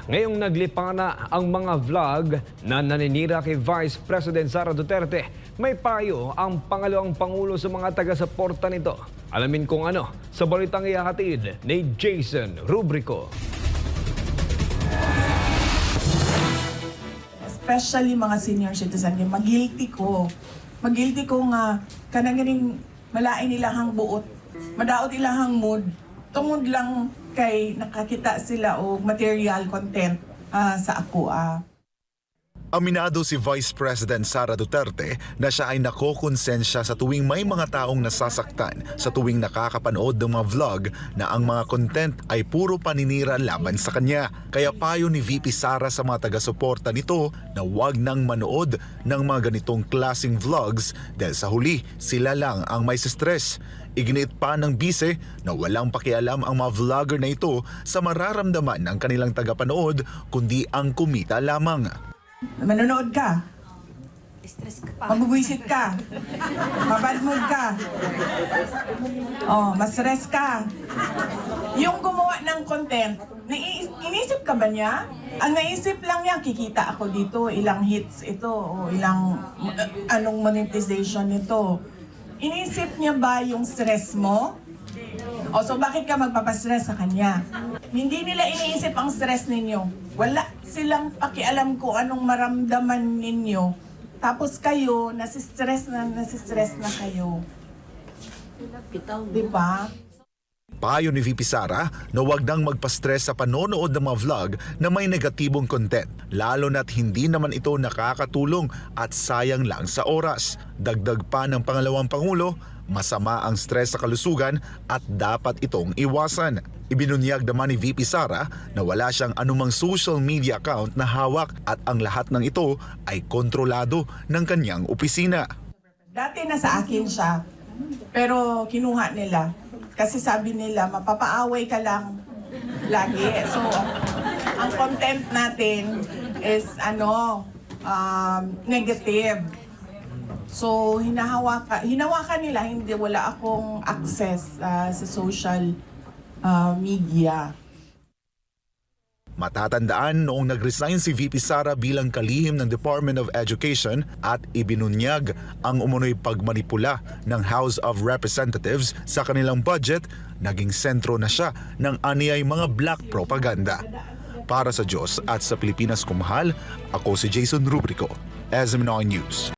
Ngayong naglipa na ang mga vlog na naninira kay Vice President Sara Duterte, may payo ang pangalawang pangulo sa mga taga-suporta nito. Alamin kung ano sa balitang ihahatid ni Jason Rubrico. Especially mga senior citizen, magilty ko nga kanang malain ilahang buot, madaot ilahang mood, tungod lang kay nakakita sila og material content sa ako. Aminado si Vice President Sara Duterte na siya ay nakokonsensya sa tuwing may mga taong nasasaktan sa tuwing nakakapanood ng mga vlog na ang mga content ay puro paninira laban sa kanya. Kaya payo ni VP Sara sa mga taga-suporta nito na huwag nang manood ng mga ganitong klaseng vlogs dahil sa huli sila lang ang may stress. Iginiit pa ng bise na walang pakialam ang mga vlogger na ito sa mararamdaman ng kanilang tagapanood kundi ang kumita lamang. Manonood ka, Stress ka pa. mabubwisit ka, mabad mood ka, mas-stress ka. Yung gumawa ng content, inisip ka ba niya? Ang naisip lang niya, kikita ako dito, ilang hits ito, o ilang anong monetization nito. Inisip niya ba yung stress mo? O so bakit ka magpapastress sa kanya? Hindi nila iniisip ang stress ninyo. Wala silang pakialam kung anong maramdaman ninyo. Tapos kayo, nasistress na kayo. Diba? Payo ni VP Sara na huwag nang magpa-stress sa panonood ng mga vlog na may negatibong content, lalo na't hindi naman ito nakakatulong at sayang lang sa oras. Dagdag pa ng pangalawang pangulo, masama ang stress sa kalusugan at dapat itong iwasan. Ibinunyag naman ni VP Sara na wala siyang anumang social media account na hawak at ang lahat ng ito ay kontrolado ng kanyang opisina. Dati nasa akin siya, pero kinuha nila. Kasi sabi nila, mapapaaway ka lang lagi. So, ang content natin is negative. So, hinawakan nila, wala akong access sa social media. Matatandaan noong nag-resign si VP Sara bilang kalihim ng Department of Education at ibinunyag ang umunoy pagmanipula ng House of Representatives sa kanilang budget, naging sentro na siya ng aniyay mga black propaganda. Para sa Diyos at sa Pilipinas kumahal, ako si Jason Rubrico, SMNI News.